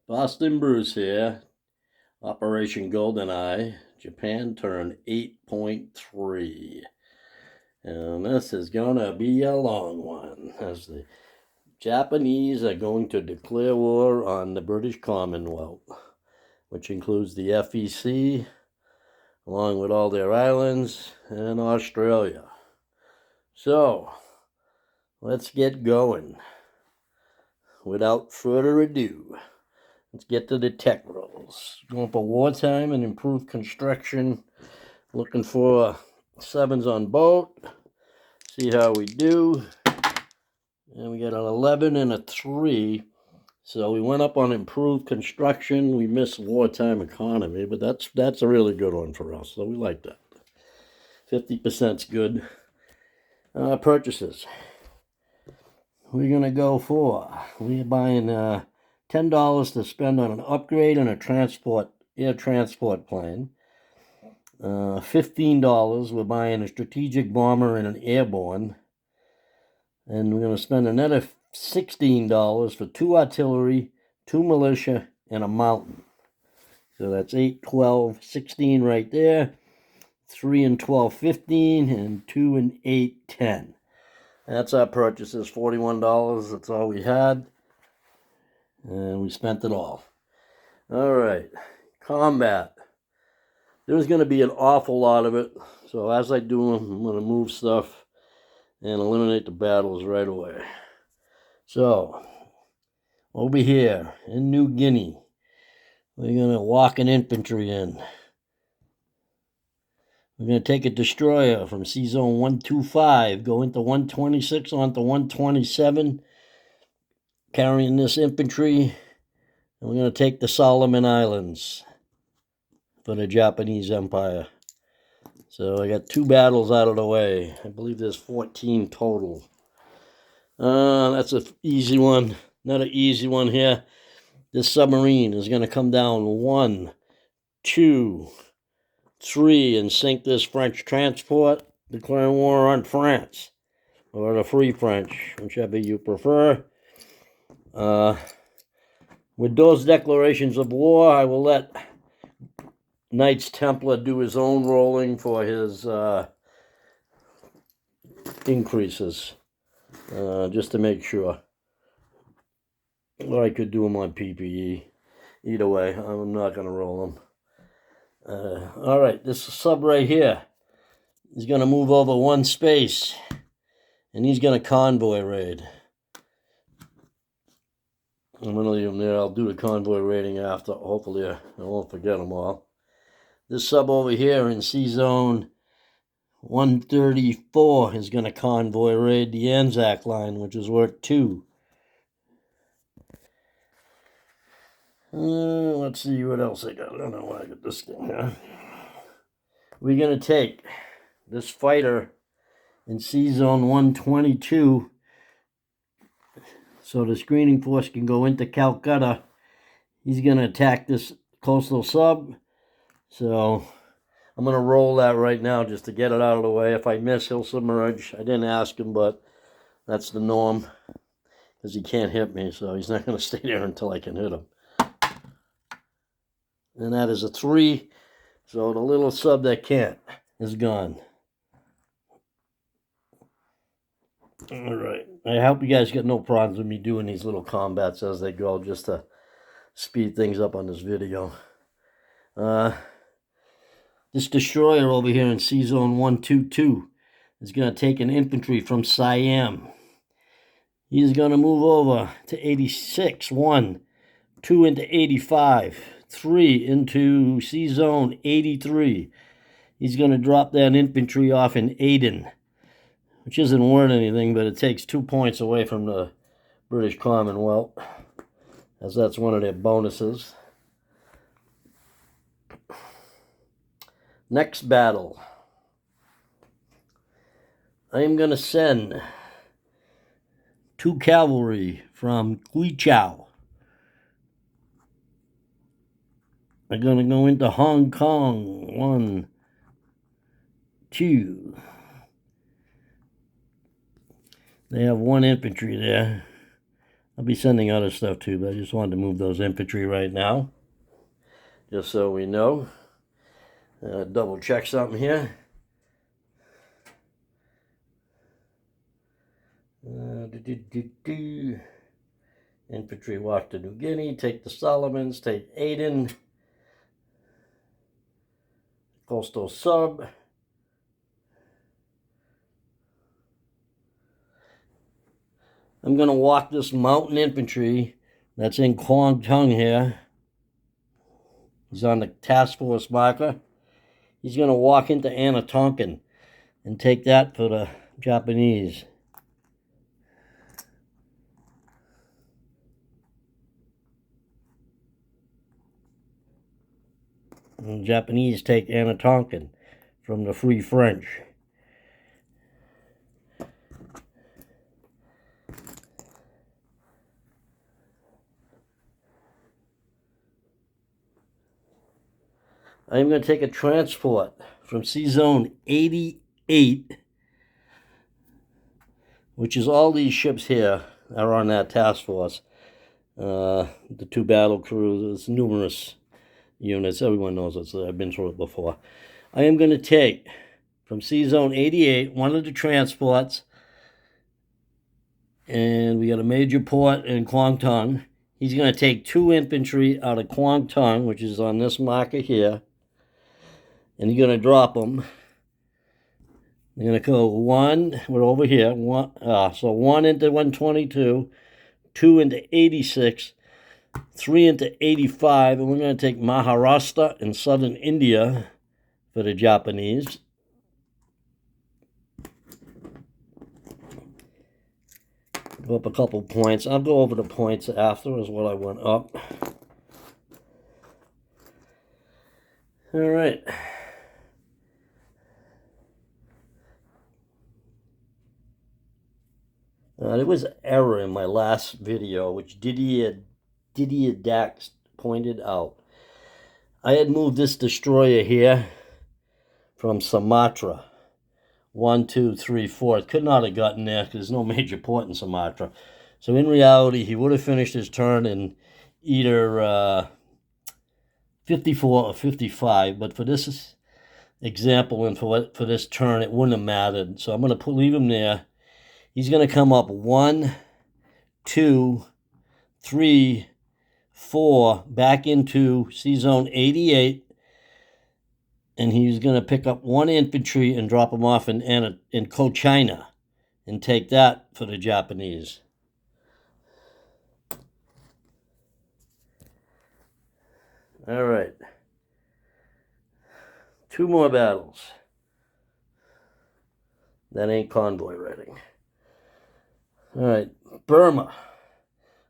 Boston Bruce here. Operation GoldenEye. Japan turned 8.3. And this is going to be a long one, as the Japanese are going to declare war on the British Commonwealth, which includes the FEC, along with all their islands, and Australia. So, let's get going. Without further ado, let's get to the tech rolls. Going for wartime and improved construction. Looking for 7s on boat. See how we do. And we got an 11 and a 3. So we went up on improved construction. We missed wartime economy, but that's a really good one for us. So we like that. 50%'s good. Purchases. We're going to go for. We're buying $10 to spend on an upgrade and a air transport plane. $15, we're buying a strategic bomber and an airborne. And we're going to spend another $16 for 2 artillery, 2 militia, and a mountain. So that's 8, 12, 16 right there. 3 and 12, 15, and 2 and 8, 10. That's our purchases, $41. That's all we had. And we spent it all. All right, combat. There's going to be an awful lot of it. So as I do them, I'm going to move stuff and eliminate the battles right away. So, over here in New Guinea, we're going to walk an infantry in. We're going to take a destroyer from Sea Zone 125, go into 126 onto 127, carrying this infantry. And we're going to take the Solomon Islands for the Japanese Empire. So I got 2 battles out of the way. I believe there's 14 total. That's an easy one. Not an easy one here. This submarine is going to come down 1, 2, 3 and sink this French transport, declaring war on France, or the Free French, whichever you prefer. With those declarations of war, I will let Knights Templar do his own rolling for his increases, just to make sure. Or I could do them on PPE. Either way, I'm not going to roll them. All right, this sub right here is going to move over 1 space, and he's going to convoy raid. I'm going to leave him there. I'll do the convoy raiding after. Hopefully, I won't forget them all. This sub over here in Sea Zone 134 is going to convoy raid the Anzac line, which is worth 2. Let's see what else I got. I don't know why I got this thing here. We're going to take this fighter in Sea Zone 122 so the screening force can go into Calcutta. He's going to attack this coastal sub. So I'm going to roll that right now just to get it out of the way. If I miss, he'll submerge. I didn't ask him, but that's the norm because he can't hit me, so he's not going to stay there until I can hit him. And that is a 3. So the little sub that can't is gone. All right. I hope you guys got no problems with me doing these little combats as they go, just to speed things up on this video. This destroyer over here in Sea Zone 122 is going to take an infantry from Siam. He's going to move over to 86, 1, 2 into 85, 3 into Sea Zone 83. He's going to drop that infantry off in Aden, which isn't worth anything, but it takes 2 points away from the British Commonwealth, as that's one of their bonuses. Next battle. I am going to send 2 cavalry from Kyushu. They're going to go into Hong Kong. 1, 2. They have 1 infantry there. I'll be sending other stuff too, but I just wanted to move those infantry right now, just so we know. Double check something here. Infantry walk to New Guinea, take the Solomons, take Aden, coastal sub. I'm going to walk this mountain infantry that's in Kwang Tung here. He's on the task force marker. He's going to walk into Anatonkin and take that for the Japanese. And the Japanese take Anatonkin from the Free French. I'm going to take a transport from C-Zone 88, which is all these ships here are on that task force. The 2 battle crews, there's numerous units. Everyone knows it, so I've been through it before. I am going to take from C-Zone 88 one of the transports, and we got a major port in Kwang Tung. He's going to take 2 infantry out of Kwang Tung, which is on this marker here, and he's going to drop them. They're going to go 1, we're over here, so 1 into 122, 2 into 86, 3 into 85, and we're going to take Maharashtra and southern India for the Japanese. Go up a couple points. I'll go over the points after as what I went up. All right. There was an error in my last video, which Didier Dax pointed out. I had moved this destroyer here from Sumatra. 1, 2, 3, 4. It could not have gotten there because there's no major port in Sumatra. So in reality, he would have finished his turn in either 54 or 55. But for this example and for this turn, it wouldn't have mattered. So I'm going to leave him there. He's going to come up 1, 2, 3, 4, back into C-Zone 88. And he's going to pick up 1 infantry and drop them off in Cochinchina and take that for the Japanese. All right. 2 more battles. That ain't convoy raiding. All right, Burma.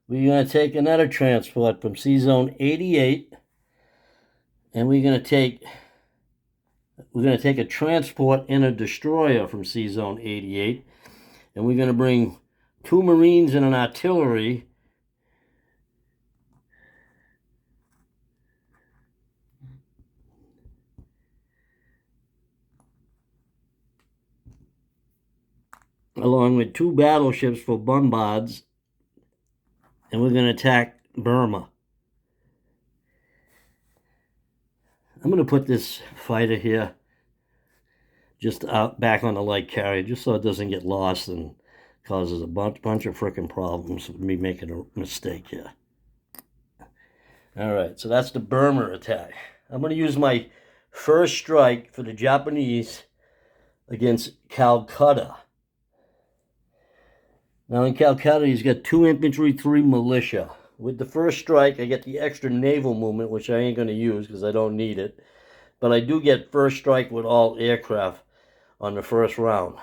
We're going to take another transport from C-Zone 88, and we're going to take a transport and a destroyer from C-Zone 88, and we're going to bring 2 Marines and an artillery. Along with 2 battleships for bombards, and we're going to attack Burma. I'm going to put this fighter here just out back on the light carrier, just so it doesn't get lost and causes a bunch of freaking problems with me making a mistake here. All right, so that's the Burma attack. I'm going to use my first strike for the Japanese against Calcutta. Now in Calcutta, he's got 2 infantry, 3 militia. With the first strike, I get the extra naval movement, which I ain't going to use because I don't need it. But I do get first strike with all aircraft on the first round.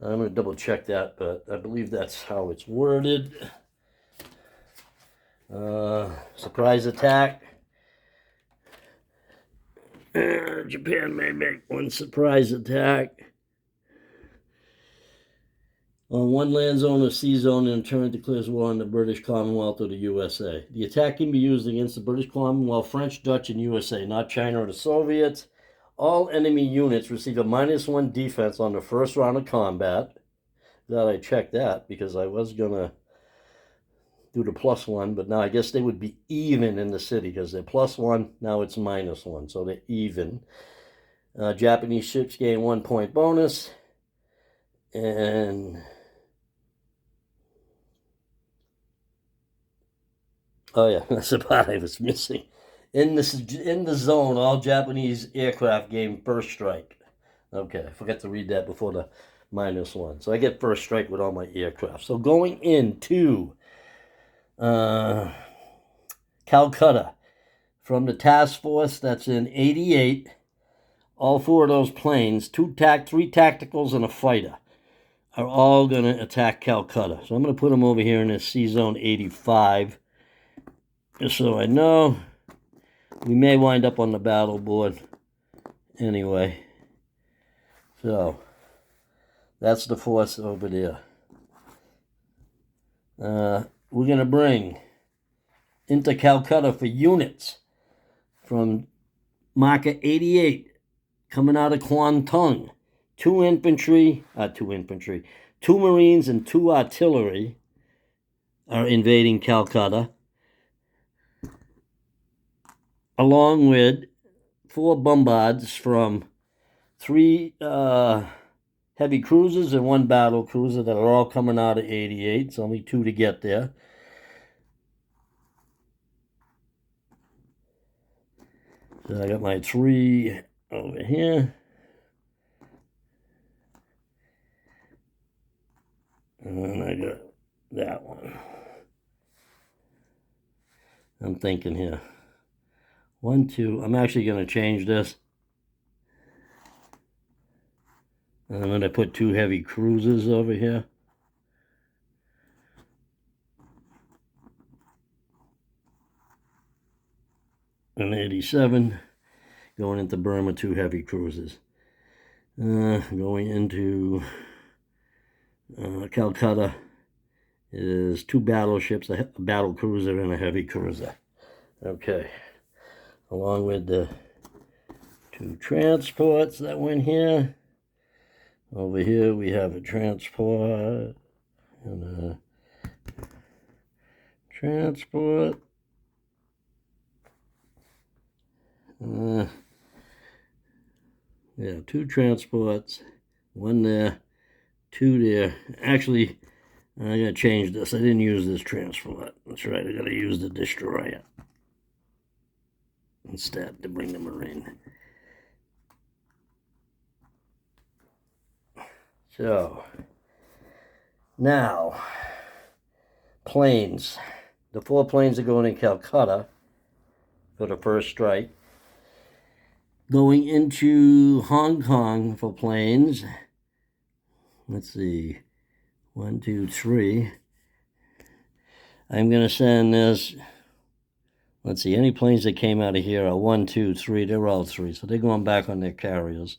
I'm going to double check that, but I believe that's how it's worded. Surprise attack. Japan may make 1 surprise attack on 1 land zone or sea zone and in turn declares war on the British Commonwealth or the USA. The attack can be used against the British Commonwealth, French, Dutch, and USA, not China or the Soviets. All enemy units receive a -1 defense on the first round of combat. Glad I checked that because I was going to due to +1, but now I guess they would be even in the city because they're +1, now it's -1, so they're even. Japanese ships gain 1 point bonus, and oh yeah, that's the part I was missing. In the zone, all Japanese aircraft gain first strike. Okay, I forgot to read that before the -1. So I get first strike with all my aircraft. So going into Calcutta from the task force that's in 88, all 4 of those planes, 3 tacticals and a fighter, are all going to attack Calcutta. So I'm going to put them over here in this C zone 85, just so I know. We may wind up on the battle board anyway. So that's the force over there. We're going to bring into Calcutta for units from marker 88 coming out of Kwantung. 2 Marines and 2 artillery are invading Calcutta, along with 4 bombards from 3 heavy cruisers and 1 battle cruiser that are all coming out of 88. It's only 2 to get there. So I got my 3 over here. And I got that one. I'm thinking here. 1, 2. I'm actually going to change this. And I'm going to put 2 heavy cruisers over here. And 87 going into Burma, 2 heavy cruisers. Going into Calcutta is 2 battleships, a battle cruiser and a heavy cruiser. Okay, along with the 2 transports that went here. Over here we have a transport and a transport. Yeah, 2 transports, 1 there, 2 there. Actually, I'm going to change this. I didn't use this transport. That's right, I got to use the destroyer instead to bring the Marine. So, now, planes. The 4 planes are going in Calcutta for the first strike. Going into Hong Kong for planes. Let's see. 1, 2, 3. I'm going to send this. Let's see. Any planes that came out of here are 1, 2, 3. They're all 3. So they're going back on their carriers.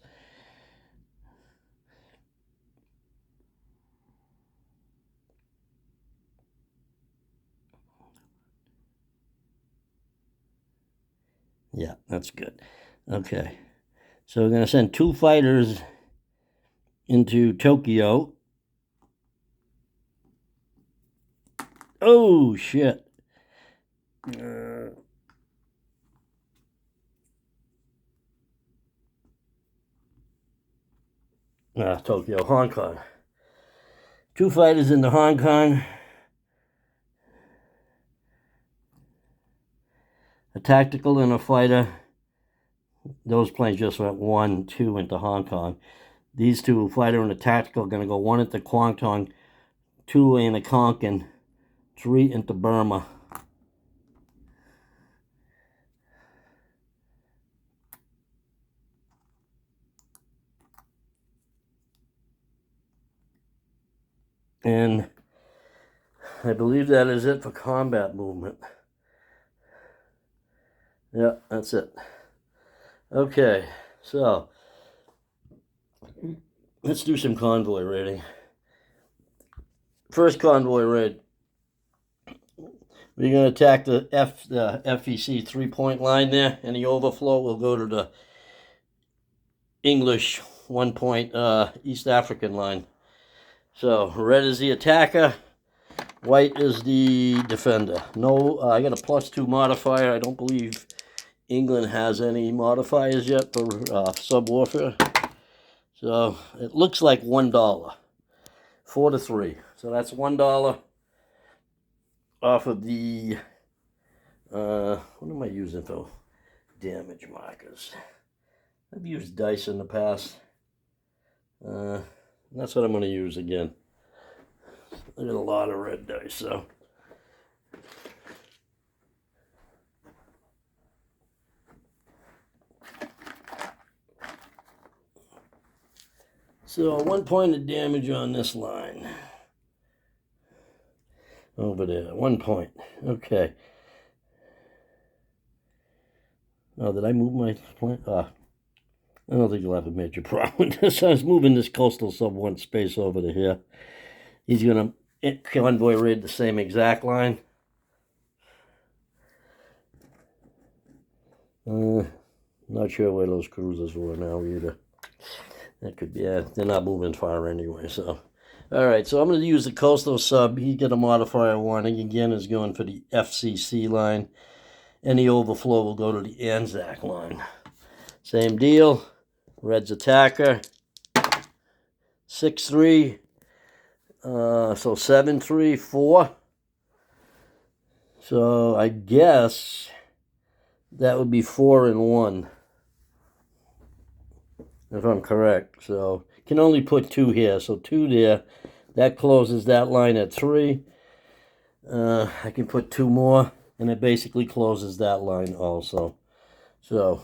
Yeah, that's good. Okay. So we're going to send 2 fighters into Tokyo. Oh, shit. Tokyo, Hong Kong. 2 fighters into Hong Kong. A tactical and a fighter. Those planes just went 1, 2 into Hong Kong. These 2, fighter and a tactical, are going to go 1 into Kwangtung, 2 into Konkan, 3 into Burma. And I believe that is it for combat movement. Yeah, that's it. Okay, so let's do some convoy raiding. First convoy raid. We're going to attack the FEC 3-point line there, and the overflow will go to the English 1-point East African line. So red is the attacker, White is the defender. No, I got a +2 modifier. I don't believe England has any modifiers yet for sub-warfare. So it looks like $1. 4-3. So that's $1 off of the, what am I using for damage markers? I've used dice in the past. That's what I'm going to use again. I got a lot of red dice, so. So 1 point of damage on this line. Over there, 1 point. Okay. Oh, did I move my point? I don't think you'll have a major problem with this. I was moving this coastal sub 1 space over to here. He's going to convoy raid the same exact line. Not sure where those cruisers were now either. That could be, they're not moving far anyway, so. Alright, so I'm going to use the coastal sub. He got a modifier warning. Again, is going for the FCC line. Any overflow will go to the Anzac line. Same deal. Red's attacker. 6-3. So 7-3, 4. So I guess that would be 4 and 1. If I'm correct. So can only put 2 here. So 2 there. That closes that line at 3. I can put 2 more. And it basically closes that line also. So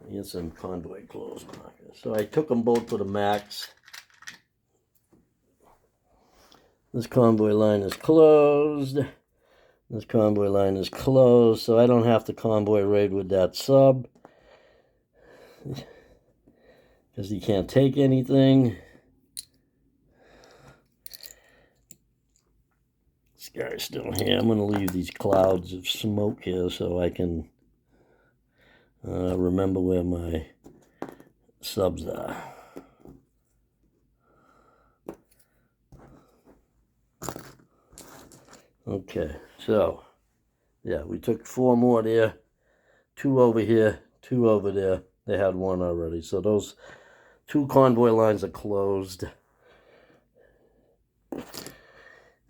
I get some convoy close markers. So I took them both to the max. This convoy line is closed. This convoy line is closed. So I don't have to convoy raid with that sub. Because he can't take anything. This guy's still here. I'm going to leave these clouds of smoke here so I can remember where my subs are. Okay, so, yeah, we took 4 more there. 2 over here, 2 over there. They had 1 already. So those 2 convoy lines are closed.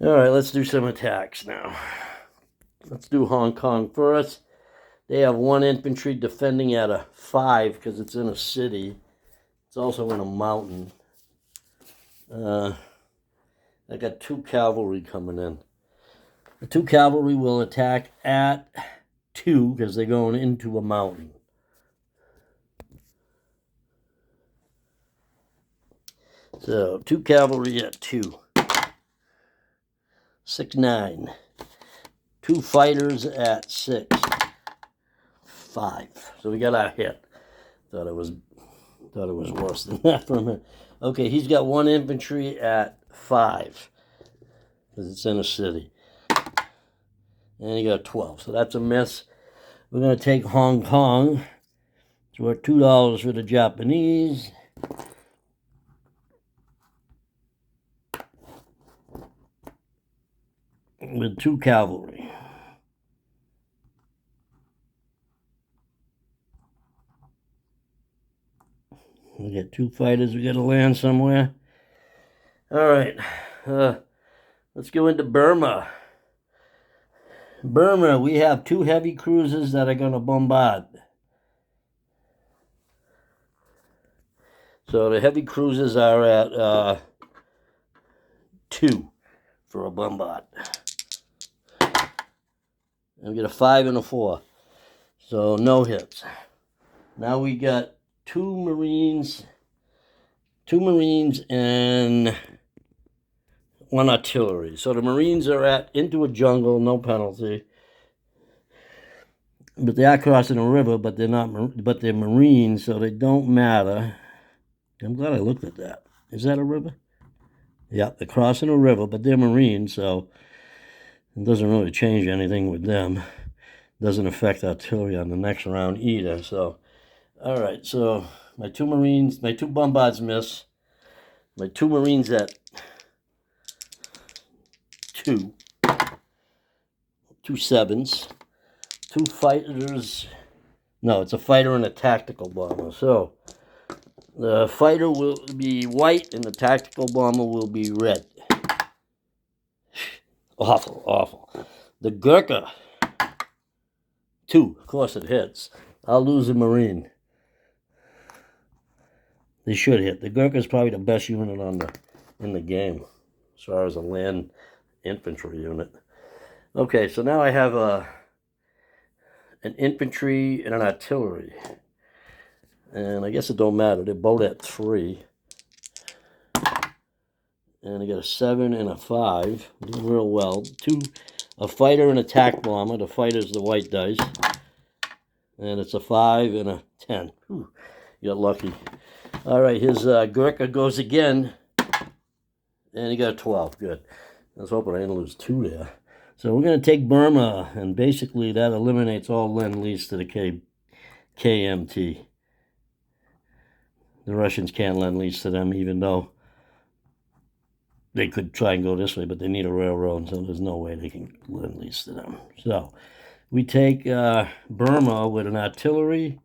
Alright, let's do some attacks now. Let's do Hong Kong first. They have 1 infantry defending at a 5 because it's in a city. It's also in a mountain. I got 2 cavalry coming in. The 2 cavalry will attack at 2 because they're going into a mountain. So 2 cavalry at 2. 6-9. 2 fighters at 6. 5. So we got our hit. Thought it was worse than that for a minute. Okay, he's got 1 infantry at 5 because it's in a city. And he got 12. So that's a miss. We're going to take Hong Kong. It's worth $2 for the Japanese. With 2 cavalry. We got 2 fighters. We got to land somewhere. All right. Let's go into Burma. Burma, we have 2 heavy cruisers that are going to bombard. So the heavy cruisers are at 2 for a bombard. And we get a 5 and a 4. So no hits. Now we got 2 Marines. 2 Marines and 1 artillery. So the Marines are into a jungle, no penalty. But they are crossing a river, but they're not. But they're Marines, so they don't matter. I'm glad I looked at that. Is that a river? Yeah, they're crossing a river, but they're Marines, so it doesn't really change anything with them. Doesn't affect artillery on the next round either. So, all right. So my 2 Marines, my 2 bombards miss. My 2 Marines at 2. 2 sevens. 2 fighters. No, it's a fighter and a tactical bomber. So the fighter will be white and the tactical bomber will be red. Awful, awful. The Gurkha. 2. Of course it hits. I'll lose a Marine. They should hit. The Gurkha is probably the best unit in the game as far as a land infantry unit. Okay, so now I have an infantry and an artillery. And I guess it don't matter. They're both at 3. And I got a 7 and a 5. Doing real well. A fighter and a attack bomber. The fighter's the white dice. And it's a 5 and a 10. Whew, you got lucky. All right, his Gurkha goes again. And he got a 12. Good. I was hoping I didn't lose 2 there. So we're going to take Burma. And basically that eliminates all Lend-Lease to the KMT. The Russians can't Lend-Lease to them, even though they could try and go this way, but they need a railroad, so there's no way they can Lend-Lease to them. So we take Burma with an artillery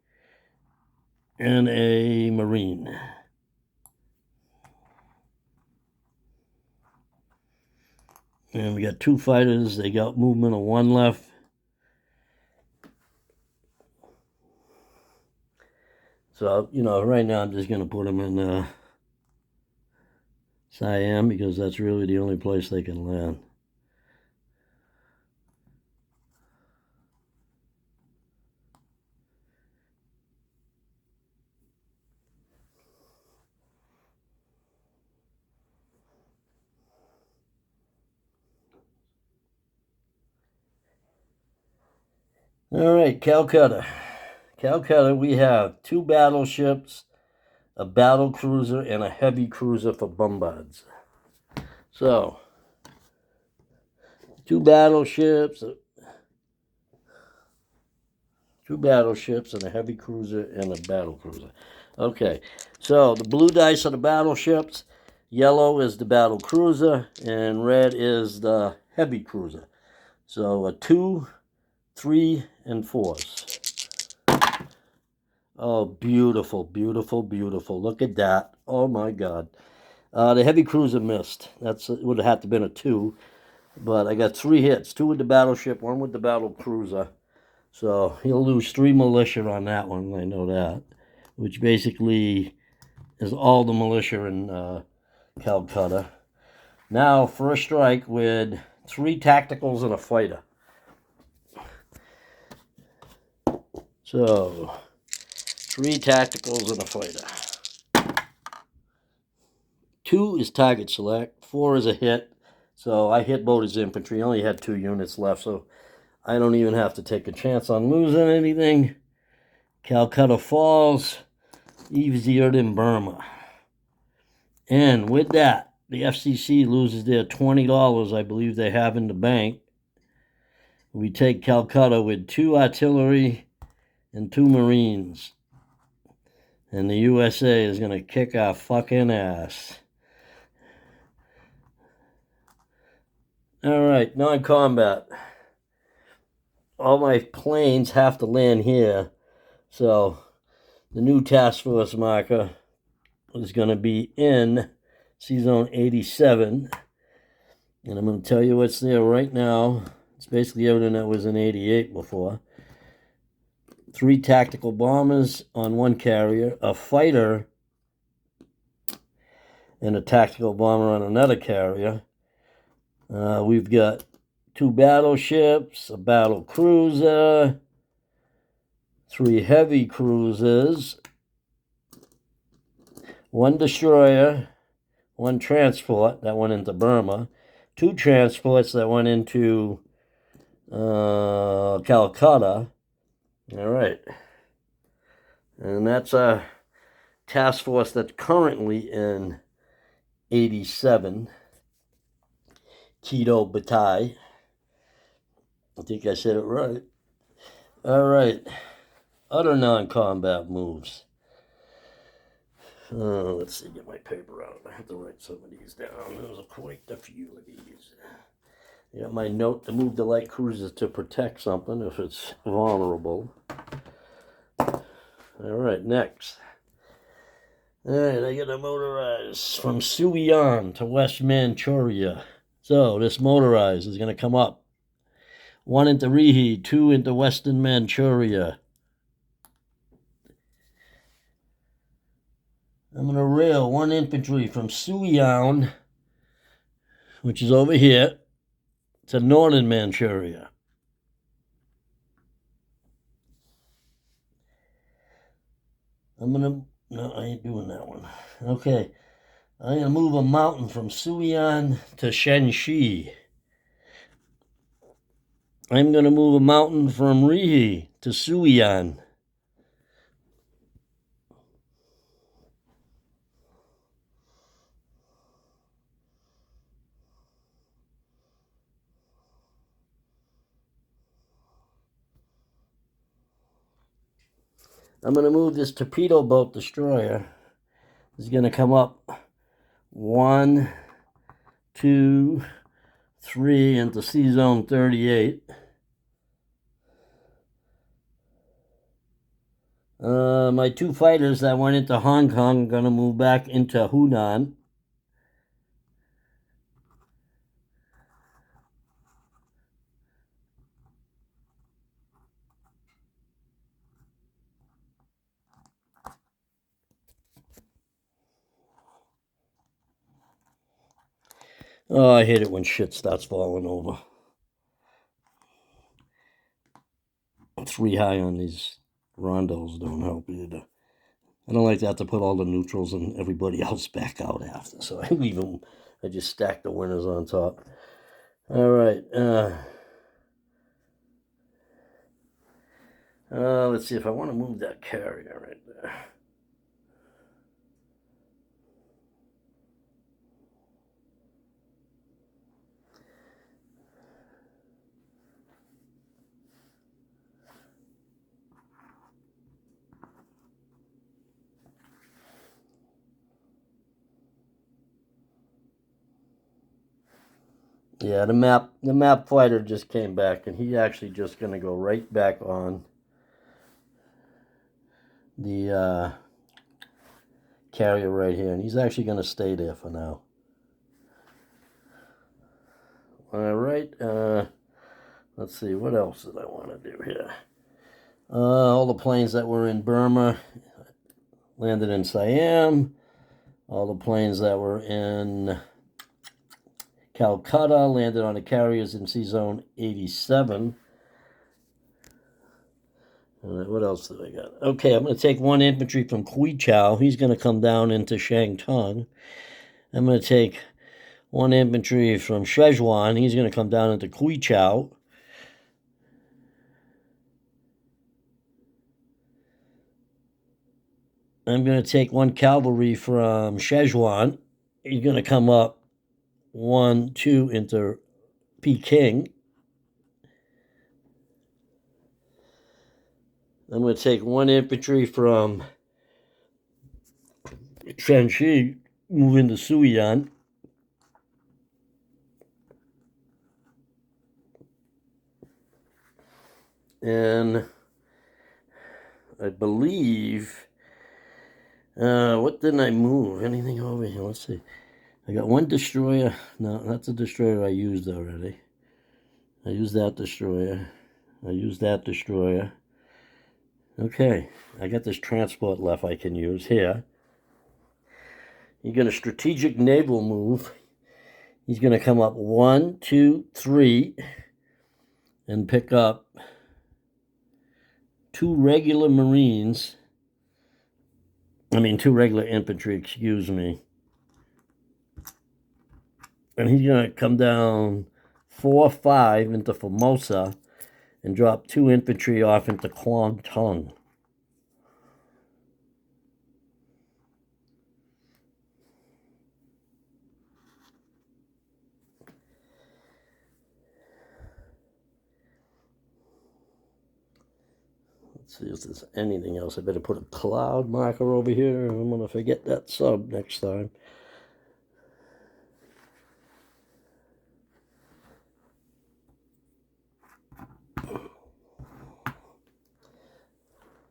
and a Marine. And we got 2 fighters. They got movement of 1 left. So, right now I'm just going to put them in Siam because that's really the only place they can land. All right, Calcutta. Calcutta, we have 2 battleships, a battle cruiser, and a heavy cruiser for bombards. So, 2 battleships, and a heavy cruiser and a battle cruiser. Okay, so the blue dice are the battleships, yellow is the battle cruiser, and red is the heavy cruiser. So a 2, 3, and 4s. Oh, beautiful, beautiful, beautiful. Look at that. Oh, my God. The heavy cruiser missed. It would have had to have been a 2. But I got 3 hits. 2 with the battleship, 1 with the battle cruiser. So he'll lose 3 militia on that one. I know that. Which basically is all the militia in Calcutta. Now, first strike with 3 tacticals and a fighter. So 3 tacticals and a fighter. 2 is target select. 4 is a hit. So I hit both his infantry. I only had 2 units left, so I don't even have to take a chance on losing anything. Calcutta falls. Easier than Burma. And with that, the FCC loses their $20 I believe they have in the bank. We take Calcutta with 2 artillery and 2 Marines. And the USA is going to kick our fucking ass. All right, non-combat. All my planes have to land here. So the new task force marker is going to be in C-Zone 87. And I'm going to tell you what's there right now. It's basically everything that was in 88 before. 3 tactical bombers on 1 carrier, a fighter, and a tactical bomber on another carrier. We've got 2 battleships, a battle cruiser, 3 heavy cruisers, 1 destroyer, 1 transport that went into Burma, 2 transports that went into Calcutta. All right. And that's a task force that's currently in 87. Keto Batai. I think I said it right. All right. Other non-combat moves. Let's see, get my paper out. I have to write some of these down. There's quite a few of these. I got my note to move the light cruisers to protect something if it's vulnerable. All right, next. All right, I got to motorize from Suiyang to West Manchuria. So this motorized is going to come up. 1 into Rihi, 2 into Western Manchuria. I'm going to rail 1 infantry from Suiyang, which is over here, to Northern Manchuria. No, I ain't doing that one. Okay, I'm going to move a mountain from Suiyang to Shenxi. I'm going to move a mountain from Rihi to Suiyang. I'm going to move this torpedo boat destroyer. It's going to come up 1, 2, 3 into Sea Zone 38. My 2 fighters that went into Hong Kong are going to move back into Hunan. Oh, I hate it when shit starts falling over. 3 high on these rondos don't help either. I don't like to have to put all the neutrals and everybody else back out after, so I leave them. I just stack the winners on top. All right. Let's see if I want to move that carrier right there. Yeah, the map fighter just came back, and he's actually just going to go right back on the carrier right here, and he's actually going to stay there for now. All right, let's see, what else did I want to do here? All the planes that were in Burma landed in Siam. All the planes that were in Calcutta landed on the carriers in Sea Zone 87. All right, what else did I got? Okay, I'm going to take 1 infantry from Kuichao. He's going to come down into Shangtung. I'm going to take 1 infantry from Szechuan. He's going to come down into Kuichao. I'm going to take 1 cavalry from Szechuan. He's going to come up 1, 2 into Peking. I'm going to take 1 infantry from Shanxi, move into Suiyang. And I believe, what didn't I move? Anything over here? Let's see. I got 1 destroyer. No, that's a destroyer I used already. I used that destroyer. I used that destroyer. Okay, I got this transport left I can use here. You get a strategic naval move. He's going to come up 1, 2, 3 and pick up 2 regular Marines. 2 regular infantry, excuse me. And he's going to come down 4, 5 into Formosa and drop 2 infantry off into Kwangtung. Let's see if there's anything else. I better put a cloud marker over here. I'm going to forget that sub next time.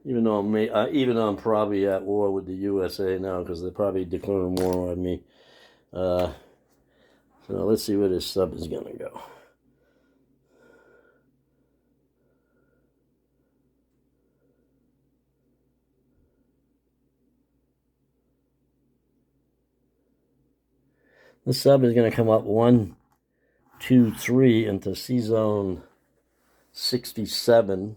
Even though I'm probably at war with the USA now because they're probably declaring war on me. So let's see where this sub is gonna go. The sub is going to come up 1, 2, 3 into C zone 67.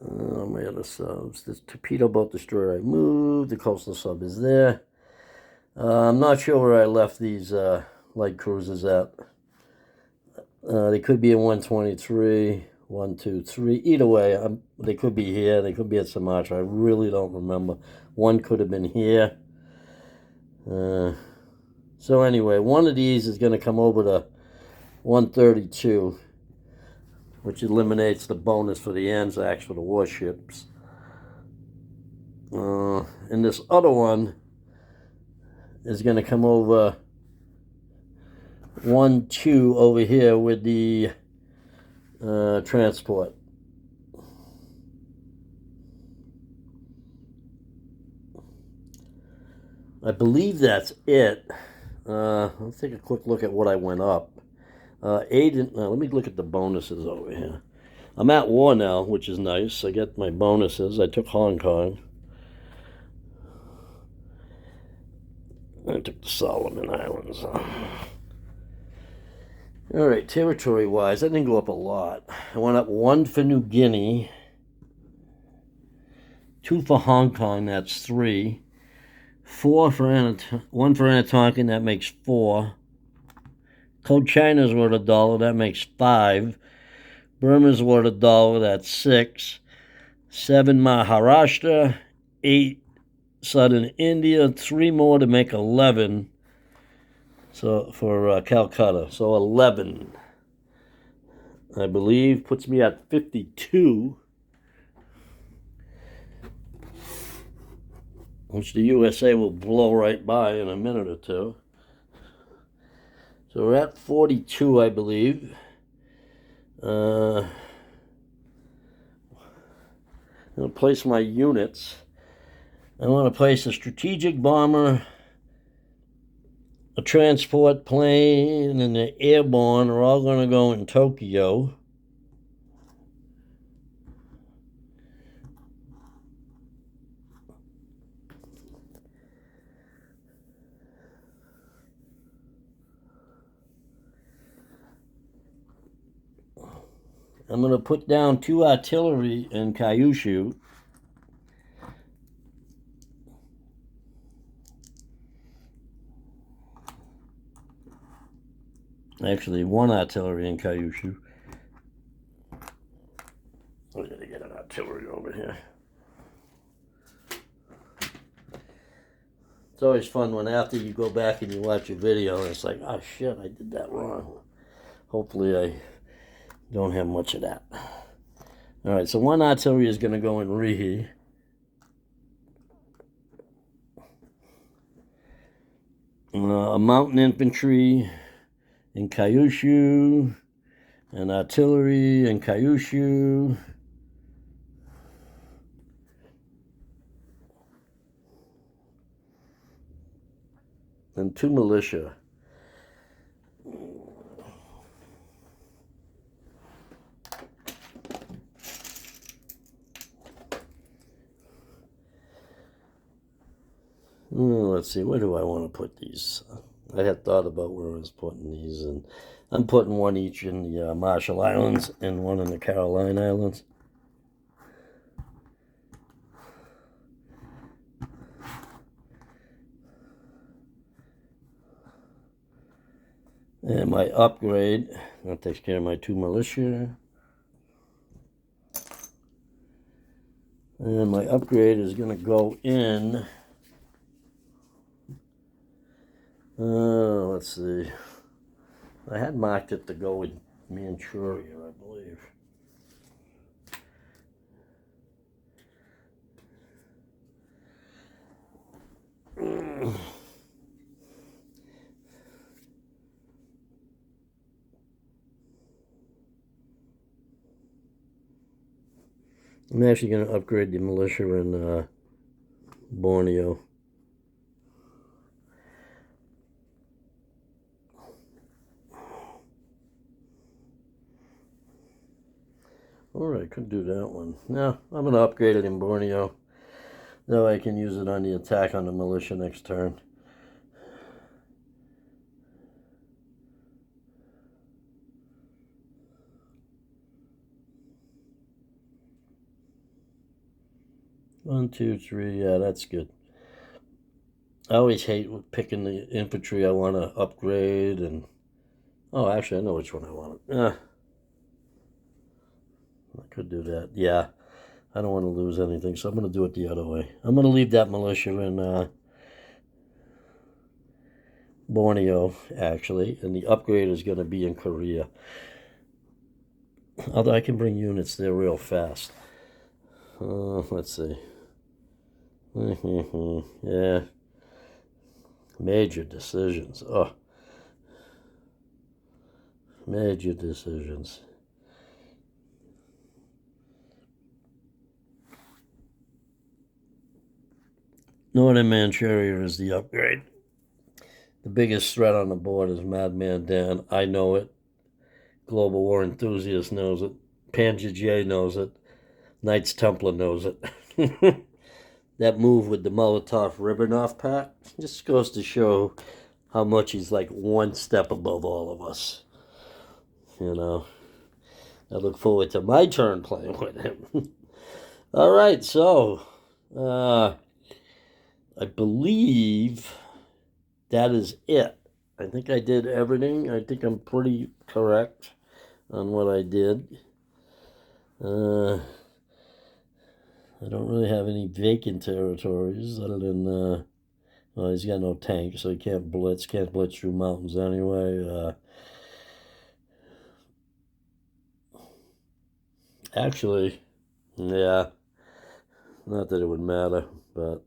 My other subs. This torpedo boat destroyer I moved. The coastal sub is there. I'm not sure where I left these light cruisers at. They could be in 123. 1, 2, 3. Either way, they could be here. They could be at Sumatra. I really don't remember. One could have been here. So anyway, one of these is going to come over to 132, which eliminates the bonus for the Anzacs for the warships. And this other one is going to come over 1, 2 over here with the transport. I believe that's it. Let's take a quick look at what I went up. Let me look at the bonuses over here. I'm at war now, which is nice. I get my bonuses. I took Hong Kong. I took the Solomon Islands. All right, territory-wise, I didn't go up a lot. I went up 1 for New Guinea, 2 for Hong Kong, that's 3. 1 for Anatonkin, that makes 4. Cochina's worth $1, that makes 5. Burma's worth $1, that's 6. 7 Maharashtra, 8 Southern India, 3 more to make 11. So for Calcutta, so 11, I believe, puts me at 52. Which the USA will blow right by in a minute or two. So we're at 42, I believe. I'm going to place my units. I want to place a strategic bomber, a transport plane, and the airborne are all going to go in Tokyo. I'm going to put down 2 artillery in Kyushu. Actually, 1 artillery in Kyushu. I'm going to get an artillery over here. It's always fun when after you go back and you watch a video and it's like, oh shit, I did that wrong. Hopefully I don't have much of that. All right, so 1 artillery is going to go in Rihi. A mountain infantry in Kyushu, and artillery in Kyushu. And 2 militia. Let's see, where do I want to put these? I had thought about where I was putting these, and I'm putting 1 each in the Marshall Islands and 1 in the Caroline Islands. And my upgrade, that takes care of my 2 militia. And my upgrade is going to go in, let's see, I had marked it to go in Manchuria, I believe. I'm actually going to upgrade the militia in Borneo. Alright, could do that one. No, I'm going to upgrade it in Borneo. That way I can use it on the attack on the militia next turn. One, two, three. Yeah, that's good. I always hate picking the infantry I want to upgrade and... Oh, actually, I know which one I want. I could do that. Yeah, I don't want to lose anything, so I'm going to do it the other way. I'm going to leave that militia in Borneo, actually, and the upgrade is going to be in Korea. Although I can bring units there real fast. Let's see. Yeah. Major decisions. Oh. Major decisions. Northern Manchuria is the upgrade. The biggest threat on the board is Madman Dan. I know it. Global War Enthusiast knows it. Panzer J knows it. Knights Templar knows it. That move with the Molotov-Ribbentrop Pact just goes to show how much he's like one step above all of us. You know, I look forward to my turn playing with him. All right, so I believe that is it. I think I did everything. I think I'm pretty correct on what I did. I don't really have any vacant territories other than, well, he's got no tank, so he can't blitz through mountains anyway. Actually, yeah, not that it would matter, but...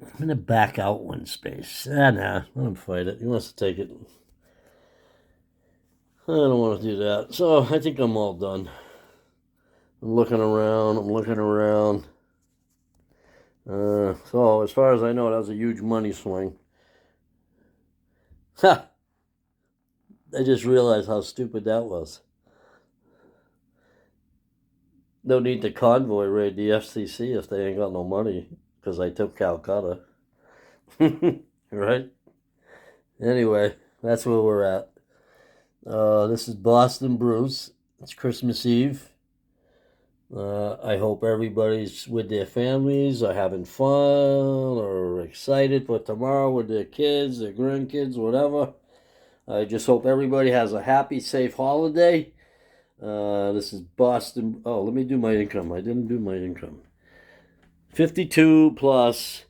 I'm going to back out one space. Nah, let him fight it. He wants to take it. I don't want to do that. So I think I'm all done. I'm looking around. So as far as I know, that was a huge money swing. Ha! I just realized how stupid that was. No need to convoy raid the FCC if they ain't got no money, because I took Calcutta. Right? Anyway, that's where we're at. This is Boston Bruce. It's Christmas Eve. I hope everybody's with their families or having fun or excited for tomorrow with their kids, their grandkids, whatever. I just hope everybody has a happy, safe holiday. This is Boston. Oh, let me do my income. I didn't do my income. 52 plus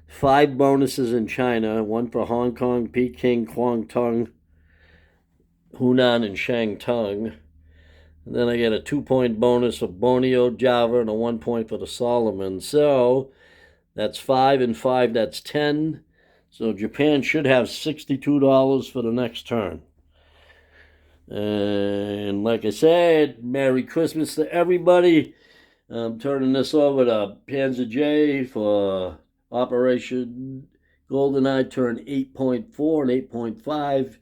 5 bonuses in China, 1 for Hong Kong, Peking, Guangdong, Hunan, and Shantung. And then I get a 2-point bonus for Borneo, Java, and a 1 point for the Solomon. So that's 5 and 5, that's 10. So Japan should have $62 for the next turn. And like I said, Merry Christmas to everybody. I'm turning this over to Panzer J for Operation GoldenEye turn 8.4 and 8.5,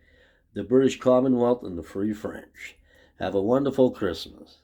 the British Commonwealth and the Free French. Have a wonderful Christmas.